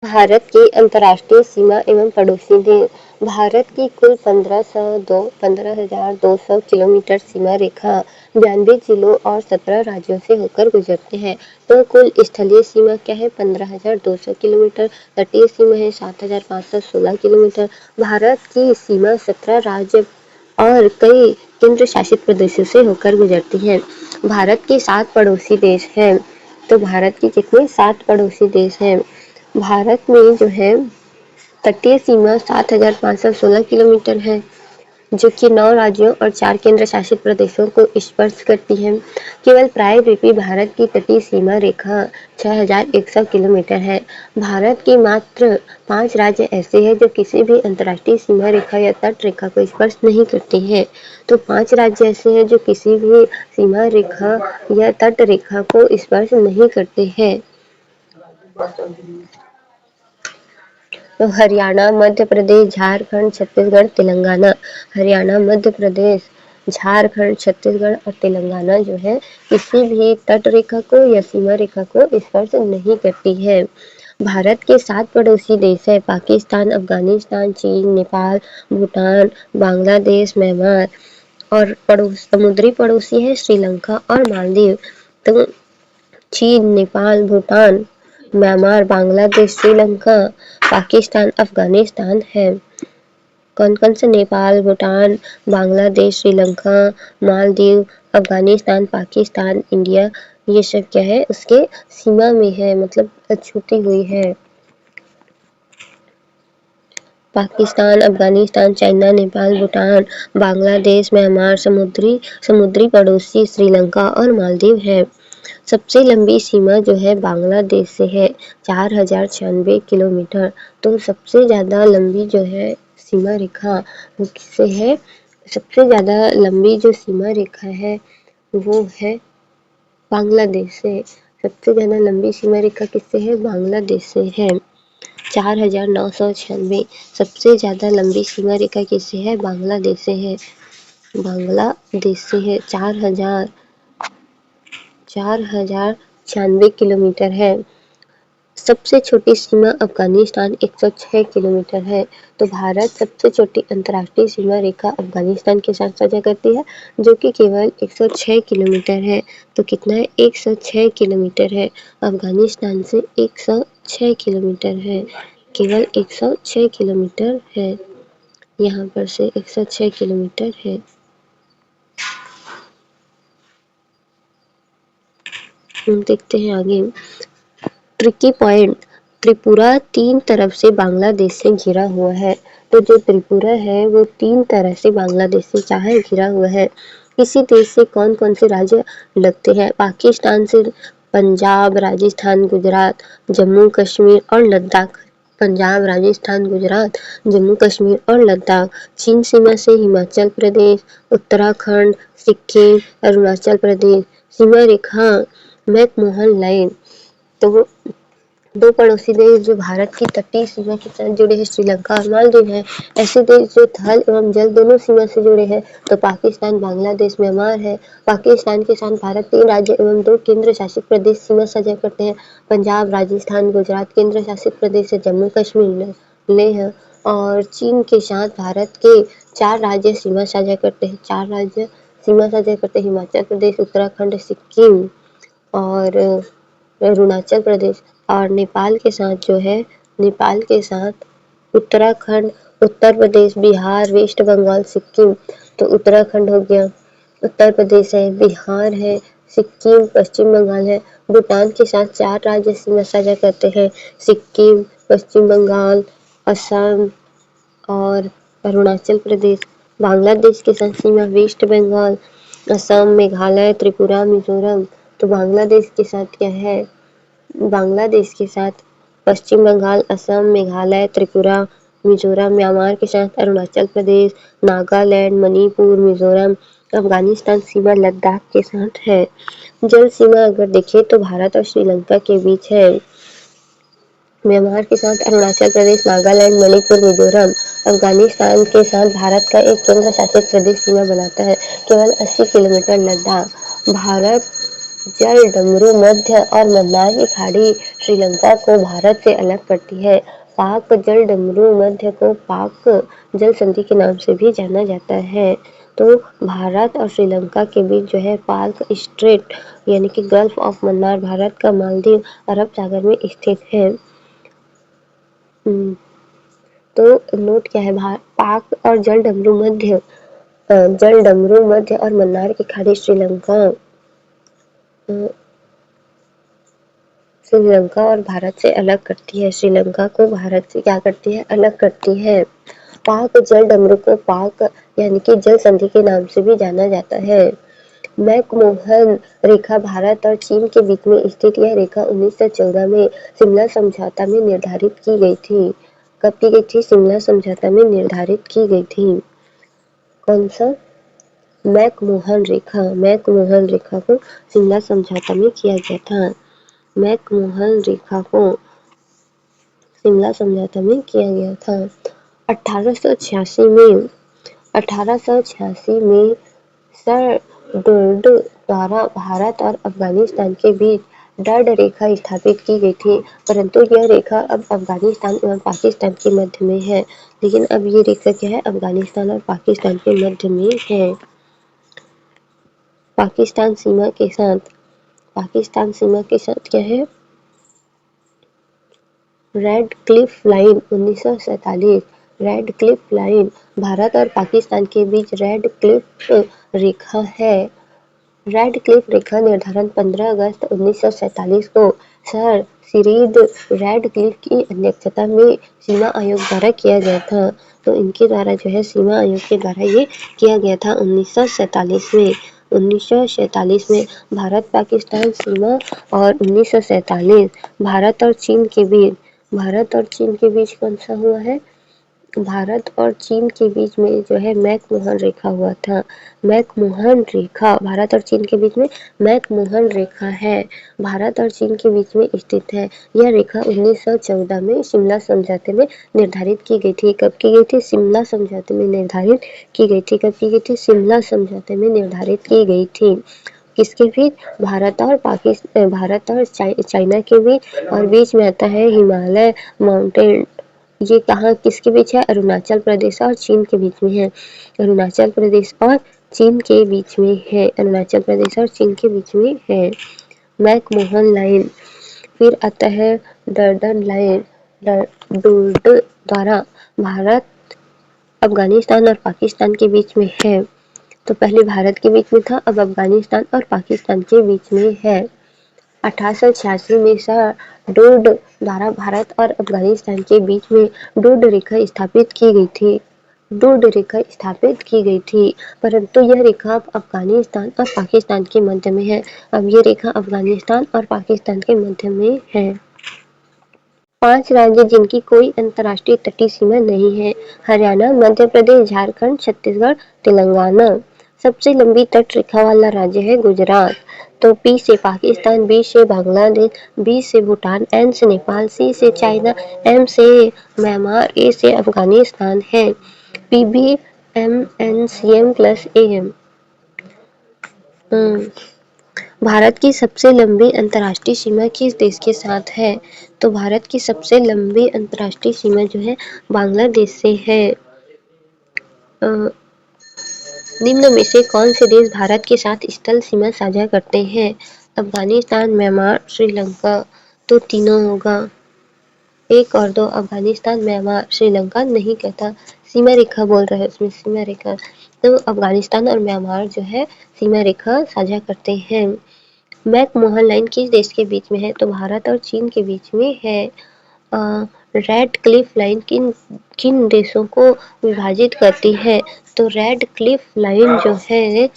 भारत की अंतर्राष्ट्रीय सीमा एवं पड़ोसी देश। भारत की कुल 15,200 किलोमीटर सीमा रेखा 92 जिलों और 17 राज्यों से होकर गुजरते हैं। तो कुल स्थलीय सीमा क्या है? 15,200 किलोमीटर। तटीय सीमा है 7,516 किलोमीटर। भारत की सीमा 17 राज्य और कई केंद्र शासित प्रदेशों से होकर गुजरती है। भारत के 7 पड़ोसी देश हैं। तो भारत के कितने? 7 पड़ोसी देश हैं। भारत में जो है तटीय सीमा 7,516 किलोमीटर है, जो कि 9 राज्यों और 4 केंद्र शासित प्रदेशों को स्पर्श करती है। केवल प्रायद्वीपीय भारत की तटीय सीमा रेखा 6,100 किलोमीटर है। भारत के मात्र 5 राज्य ऐसे हैं जो किसी भी अंतर्राष्ट्रीय सीमा रेखा या तट रेखा को स्पर्श नहीं करते हैं। तो 5 राज्य ऐसे हैं जो किसी भी सीमा रेखा या तट रेखा को स्पर्श नहीं करते हैं। तो हरियाणा, मध्य प्रदेश, झारखंड, छत्तीसगढ़, तेलंगाना। हरियाणा, मध्य प्रदेश, झारखंड, छत्तीसगढ़ और तेलंगाना जो है किसी भी तट रेखा को या सीमा रेखा को स्पर्श नहीं करती है। भारत के 7 पड़ोसी देश है: पाकिस्तान, अफगानिस्तान, चीन, नेपाल, भूटान, बांग्लादेश, म्यांमार और समुद्री पड़ोसी है श्रीलंका और मालदीव। तो चीन, नेपाल, भूटान, म्यांमार, बांग्लादेश, श्रीलंका, पाकिस्तान, अफगानिस्तान है। कौन कौन से? नेपाल, भूटान, बांग्लादेश, श्रीलंका, मालदीव, अफगानिस्तान, पाकिस्तान, इंडिया, ये सब क्या है? उसके सीमा में है, मतलब छूटी हुई है। पाकिस्तान, अफगानिस्तान, चाइना, नेपाल, भूटान, बांग्लादेश, म्यांमार, समुद्री पड़ोसी श्रीलंका और मालदीव है। सबसे लंबी सीमा जो है बांग्लादेश से है, 4,096 किलोमीटर। तो सबसे ज़्यादा लंबी जो है सीमा रेखा वो किससे है? सबसे ज़्यादा लंबी जो सीमा रेखा है वो है बांग्लादेश से। सबसे ज़्यादा लंबी सीमा रेखा किससे है? बांग्लादेश से है, 4,996। सबसे ज़्यादा लंबी सीमा रेखा किससे है? बांग्लादेश से है। बांग्लादेश से है, 4,096 किलोमीटर है। सबसे छोटी सीमा अफगानिस्तान 106 किलोमीटर है। तो भारत सबसे छोटी अंतर्राष्ट्रीय सीमा रेखा अफगानिस्तान के साथ साझा करती है, जो कि केवल 106 किलोमीटर है। तो कितना है? 106 किलोमीटर है। अफगानिस्तान से 106 किलोमीटर है, केवल 106 किलोमीटर है। यहाँ पर से 106 किलोमीटर है। हम देखते हैं आगे। ट्रिकी पॉइंट: त्रिपुरा 3 तरफ से बांग्लादेश से घिरा हुआ है। तो जो त्रिपुरा है वो 3 तरह से बांग्लादेश से चाहे घिरा हुआ है। इसी देश से कौन कौन से राज्य लगते हैं? पाकिस्तान से पंजाब, राजस्थान, गुजरात, जम्मू कश्मीर और लद्दाख। पंजाब, राजस्थान, गुजरात, जम्मू कश्मीर और लद्दाख। चीन सीमा से हिमाचल प्रदेश, उत्तराखंड, सिक्किम, अरुणाचल प्रदेश। सीमा रेखा मैकमोहन लाइन। तो 2 पड़ोसी देश जो भारत की तटीय सीमा के साथ जुड़े हैं, श्रीलंका और मालदीव है। ऐसे देश जो थल एवं जल दोनों सीमा से जुड़े हैं, तो पाकिस्तान, बांग्लादेश, म्यांमार है। पाकिस्तान के साथ भारत 3 राज्य एवं 2 केंद्र शासित प्रदेश सीमा साझा करते हैं: पंजाब, राजस्थान, गुजरात। केंद्र शासित प्रदेश है जम्मू कश्मीर, लेह। और चीन के साथ भारत के 4 राज्य सीमा साझा करते हैं। 4 राज्य सीमा साझा करते हैं: हिमाचल प्रदेश, उत्तराखंड, सिक्किम और अरुणाचल प्रदेश। और नेपाल के साथ जो है, नेपाल के साथ उत्तराखंड, उत्तर प्रदेश, बिहार, वेस्ट बंगाल, सिक्किम। तो उत्तराखंड हो गया, उत्तर प्रदेश है, बिहार है, सिक्किम, पश्चिम बंगाल है। भूटान के साथ 4 राज्य सीमा साझा करते हैं: सिक्किम, पश्चिम बंगाल, असम और अरुणाचल प्रदेश। बांग्लादेश के साथ सीमा वेस्ट बंगाल, असम, मेघालय, त्रिपुरा, मिजोरम। तो बांग्लादेश के साथ क्या है? बांग्लादेश के साथ पश्चिम बंगाल, असम, मेघालय, त्रिपुरा, मिजोरम। म्यांमार के साथ अरुणाचल प्रदेश, नागालैंड, मणिपुर, मिजोरम। अफगानिस्तान सीमा लद्दाख के साथ है। जल सीमा अगर देखें तो भारत और श्रीलंका के बीच है। म्यांमार के साथ अरुणाचल प्रदेश, नागालैंड, मणिपुर, मिजोरम। अफगानिस्तान के साथ भारत का एक केंद्र शासित प्रदेश सीमा बनाता है, केवल 80 किलोमीटर लद्दाख। भारत जल डमरू, मध्य और मन्नार की खाड़ी, श्रीलंका को भारत से अलग करती है। पाक जल डमरू मध्य को पाक जल संधि के नाम से भी जाना जाता है। तो भारत और श्रीलंका के बीच जो है पाक स्ट्रेट यानी कि गल्फ ऑफ मन्नार भारत का मालदीव अरब सागर में स्थित है। तो नोट क्या है, पाक और जल डमरू मध्य और मन्नार की खाड़ी श्रीलंका और भारत से अलग करती है। श्रीलंका को भारत से क्या करती है, अलग करती है। पाक जल डमरू को पाक यानी कि जल संधि के नाम से भी जाना जाता है। मैकमोहन रेखा भारत और चीन के बीच में स्थित यह रेखा 1914 में शिमला समझौता में निर्धारित की गई थी। कब की गई थी, शिमला समझौता में निर्धारित की गई थी। कौन सा, मैकमोहन रेखा को शिमला समझौता में किया गया था। मैकमोहन रेखा को शिमला समझौता में किया गया था। 1886 में सर डर्ड द्वारा भारत और अफगानिस्तान के बीच डर्ड रेखा स्थापित की गई थी, परंतु यह रेखा अब अफगानिस्तान एवं पाकिस्तान के मध्य में है। लेकिन अब ये रेखा क्या है, अफगानिस्तान और पाकिस्तान के मध्य में है। पाकिस्तान सीमा के साथ क्या है, red Cliff line 1947। Red Cliff line Bharat और पाकिस्तान के बीच रेड क्लिफ रेखा है। रेड क्लिफ रेखा निर्धारण 15 अगस्त 1947 को सर सिरिल रेड क्लिफ की अध्यक्षता में सीमा आयोग द्वारा किया गया था। तो इनके द्वारा जो है सीमा आयोग के द्वारा ये किया गया था 1947 में भारत पाकिस्तान सीमा और 1947 भारत और चीन के बीच कौन सा हुआ है, भारत और चीन के बीच में जो है मैकमोहन रेखा हुआ था। मैकमोहन रेखा भारत और चीन के बीच में मैकमोहन रेखा है, भारत और चीन के बीच में स्थित है। यह रेखा 1914 में शिमला समझौते में निर्धारित की गई थी। कब की गई थी, शिमला समझौते में निर्धारित की गई थी। कब की गई थी, शिमला समझौते में निर्धारित की गई थी। किसके बीच, भारत और चाइना के बीच, और बीच में आता है हिमालय माउंटेन। ये कहाँ किसके बीच है, अरुणाचल प्रदेश और चीन के बीच में है। अरुणाचल प्रदेश और चीन के बीच में है। अरुणाचल प्रदेश और चीन के बीच में है मैकमोहन लाइन। फिर आता है डर्डन लाइन। डर्ड द्वारा भारत अफगानिस्तान और पाकिस्तान के बीच में है। तो पहले भारत के बीच में था, अब अफगानिस्तान और पाकिस्तान के बीच में है। 1886 में सर डर्ड द्वारा भारत और अफगानिस्तान के बीच में डर्ड रेखा स्थापित की गई थी, परंतु यह रेखा अब अफगानिस्तान और पाकिस्तान के मध्य में है। अब ये रेखा अफगानिस्तान और पाकिस्तान के मध्य में है। 5 राज्य जिनकी कोई अंतर्राष्ट्रीय तटीय सीमा नहीं है, हरियाणा, मध्य प्रदेश, झारखंड, छत्तीसगढ़, तेलंगाना। सबसे लंबी तट रेखा वाला राज्य है गुजरात। तो पी से पाकिस्तान, बी से बांग्लादेश, बी से भूटान, एन से नेपाल, सी से चाइना, एम से म्यांमार, ए से अफगानिस्तान है। PB MNCM plus AM। Bharat की सबसे लंबी अंतर्राष्ट्रीय सीमा किस देश के साथ है, तो भारत की सबसे लंबी अंतर्राष्ट्रीय सीमा जो है बांग्लादेश से है। निम्न में से कौन से देश भारत के साथ स्थल सीमा साझा करते हैं, अफगानिस्तान, म्यांमार, श्रीलंका। तो तीनों होगा, 1 और 2, अफगानिस्तान, म्यांमार, श्रीलंका नहीं कहता, सीमा रेखा बोल रहा है उसमें, सीमा रेखा। तो अफगानिस्तान और म्यांमार जो है सीमा रेखा साझा करते हैं। मैकमोहन लाइन किस देश के बीच में है, तो भारत और चीन के बीच में है। रेड क्लिफ लाइन किन देशों को विभाजित करती है, तो रेड क्लिफ लाइन जो है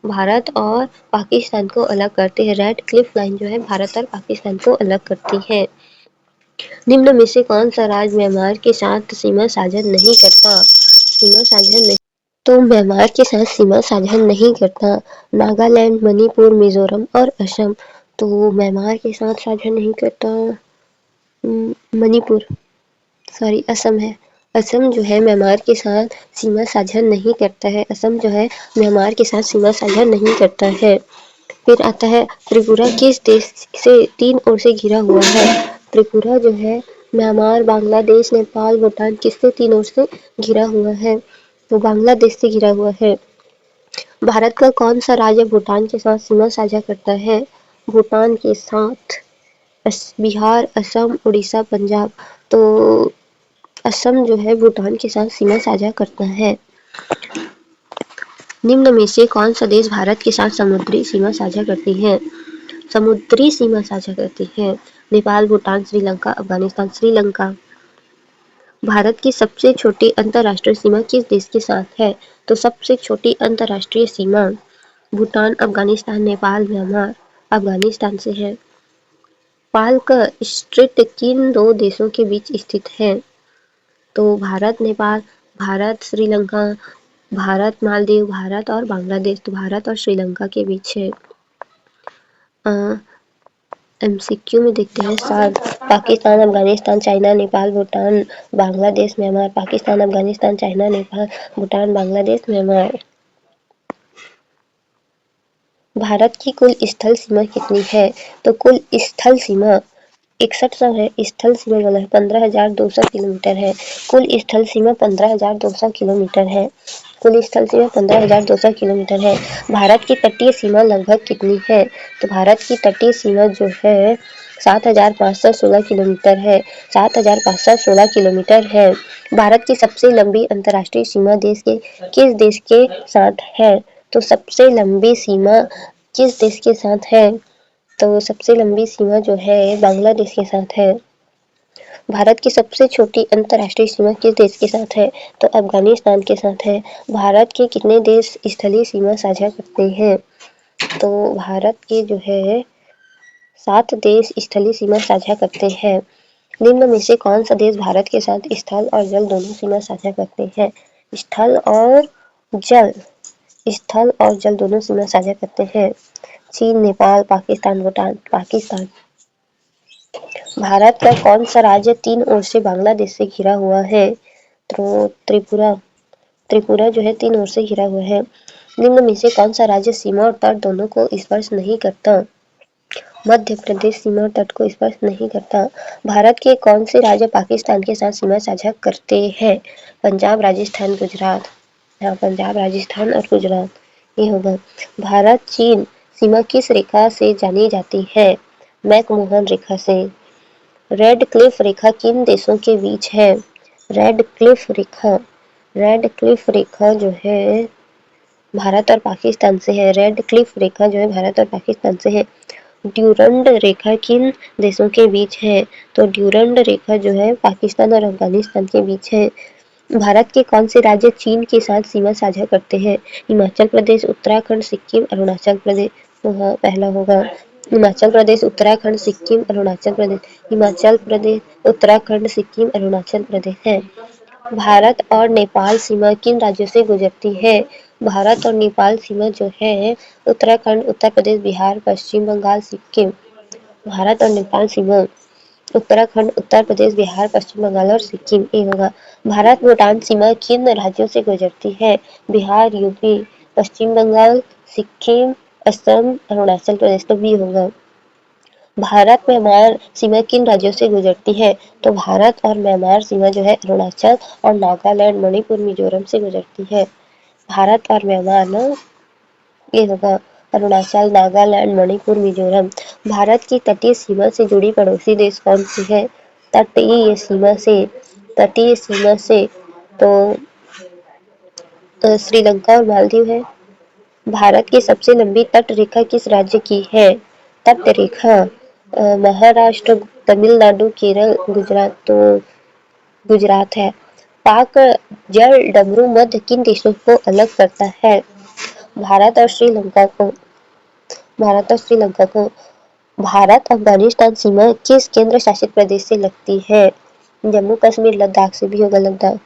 भारत और पाकिस्तान को अलग करती है। रेड क्लिफ लाइन जो है भारत और पाकिस्तान को अलग करती है। निम्न में से कौन सा राज्य म्यांमार के साथ सीमा साझा नहीं करता, तो म्यांमार के साथ सीमा साझा नहीं करता नागालैंड, मणिपुर, मिजोरम और असम। तो म्यांमार के साथ साझा नहीं करता असम है। असम जो है म्यांमार के साथ सीमा साझा नहीं करता है। असम जो है म्यांमार के साथ सीमा साझा नहीं करता है। फिर आता है त्रिपुरा किस देश से 3 ओर से घिरा हुआ है, त्रिपुरा जो है म्यांमार, बांग्लादेश, नेपाल, भूटान किससे 3 ओर से घिरा हुआ है? तो बांग्लादेश से घिरा हुआ है। भारत का कौन सा राज्य भूटान के साथ सीमा साझा करता है? भूटान के साथ बिहार, असम, उड़ीसा, पंजाब। तो असम जो है भूटान के साथ सीमा साझा करता है। निम्न में से कौन सा देश भारत के साथ समुद्री सीमा साझा करती है? समुद्री सीमा साझा करती है। नेपाल, भूटान, श्रीलंका, अफगानिस्तान। श्रीलंका। भारत की सबसे छोटी अंतर्राष्ट्रीय सीमा किस देश के साथ है? तो सबसे छोटी अंतर्राष्ट्रीय सीमा भूटान, अफगानिस्तान, नेपाल, म्यांमार। अफगानिस्तान से है। पाल्क स्ट्रेट किन 2 देशों के बीच स्थित है? तो भारत, नेपाल, भारत, श्रीलंका, भारत, मालदीव, भारत और बांग्लादेश। तो भारत और श्रीलंका के बीच है। एमसीक्यू में देखते हैं सात। Pakistan, Afghanistan, China, Nepal, Bhutan, Bangladesh, Myanmar. Pakistan, Afghanistan, China, Nepal, Bhutan, Bangladesh, Myanmar. Bharat की कुल स्थल सीमा कितनी है? तो कुल स्थल सीमा 6100 है। स्थल सीमा वाला है 15,200 किलोमीटर है। कुल स्थल सीमा 15,200 किलोमीटर है। कुल स्थल सीमा 15,200 किलोमीटर है। भारत की तटीय सीमा लगभग कितनी है? तो भारत की तटीय सीमा जो है 7,516 किलोमीटर है। 7,516 किलोमीटर है। भारत की सबसे लंबी अंतर्राष्ट्रीय सीमा किस देश के साथ है? तो सबसे लंबी सीमा किस देश के साथ है? तो सबसे लंबी सीमा जो है बांग्लादेश के साथ है। भारत की सबसे छोटी अंतर्राष्ट्रीय सीमा किस देश के साथ है? तो अफगानिस्तान के साथ है। भारत के कितने देश स्थलीय सीमा साझा करते हैं? तो भारत के जो है 7 देश स्थलीय सीमा साझा करते हैं। निम्न में से कौन सा देश भारत के साथ स्थल और जल दोनों सीमा साझा करते हैं? स्थल और जल स्थल और जल दोनों सीमा साझा करते हैं। चीन, नेपाल, पाकिस्तान, भूटान। पाकिस्तान। भारत का कौन सा राज्य 3 ओर से बांग्लादेश से घिरा हुआ है? तो त्रिपुरा। त्रिपुरा जो है 3 ओर से घिरा हुआ है। निम्न में से कौन सा राज्य सीमा और तट दोनों को स्पर्श नहीं करता? मध्य प्रदेश सीमा और तट को स्पर्श नहीं करता। भारत के कौन से राज्य पाकिस्तान के साथ सीमा साझा करते हैं? पंजाब, राजस्थान, गुजरात। हाँ, पंजाब, राजस्थान और गुजरात ये होगा। भारत चीन सीमा किस रेखा से जानी जाती है? मैकमोहन रेखा से। रेड क्लिफ रेखा किन देशों के बीच है? रेड क्लिफ रेखा जो है भारत और पाकिस्तान से है। रेड क्लिफ रेखा जो है भारत और पाकिस्तान से है। ड्यूरंड रेखा किन देशों के बीच है? तो ड्यूरंड रेखा जो है पाकिस्तान और अफगानिस्तान के बीच है। भारत के कौन से राज्य चीन के साथ सीमा साझा करते हैं? हिमाचल प्रदेश, उत्तराखंड, सिक्किम, अरुणाचल प्रदेश। तो हाँ, पहला होगा हिमाचल प्रदेश, उत्तराखंड, सिक्किम, अरुणाचल प्रदेश। हिमाचल प्रदेश, उत्तराखंड, सिक्किम, अरुणाचल प्रदेश है। भारत और नेपाल सीमा किन राज्यों से गुजरती है? भारत और नेपाल सीमा जो है उत्तराखंड, उत्तर प्रदेश, बिहार, पश्चिम बंगाल, सिक्किम। भारत और नेपाल सीमा उत्तराखंड, उत्तर प्रदेश, बिहार, पश्चिम बंगाल और सिक्किम ये होगा। भारत भूटान सीमा किन राज्यों से गुजरती है? बिहार, यूपी, पश्चिम बंगाल, सिक्किम, असम, अरुणाचल प्रदेश। तो बी होगा। भारत म्यांमार सीमा किन राज्यों से गुजरती है? तो भारत और म्यांमार सीमा जो है अरुणाचल और नागालैंड, मणिपुर, मिजोरम से गुजरती है। भारत और म्यांमार ना ये होगा अरुणाचल, नागालैंड, मणिपुर, मिजोरम। भारत की तटीय सीमा से जुड़ी पड़ोसी देश कौन सी है? तटीय सीमा से तो श्रीलंका और मालदीव है। भारत की सबसे लंबी तट रेखा किस राज्य की है? तट रेखा महाराष्ट्र, तमिलनाडु, केरल, गुजरात। तो गुजरात है। पाक जल डमरू मध्य किन देशों को अलग करता है? भारत और श्रीलंका को। भारत और श्रीलंका को। भारत अफगानिस्तान सीमा किस केंद्र शासित प्रदेश से लगती है? जम्मू कश्मीर, लद्दाख से भी होगा लद्दाख।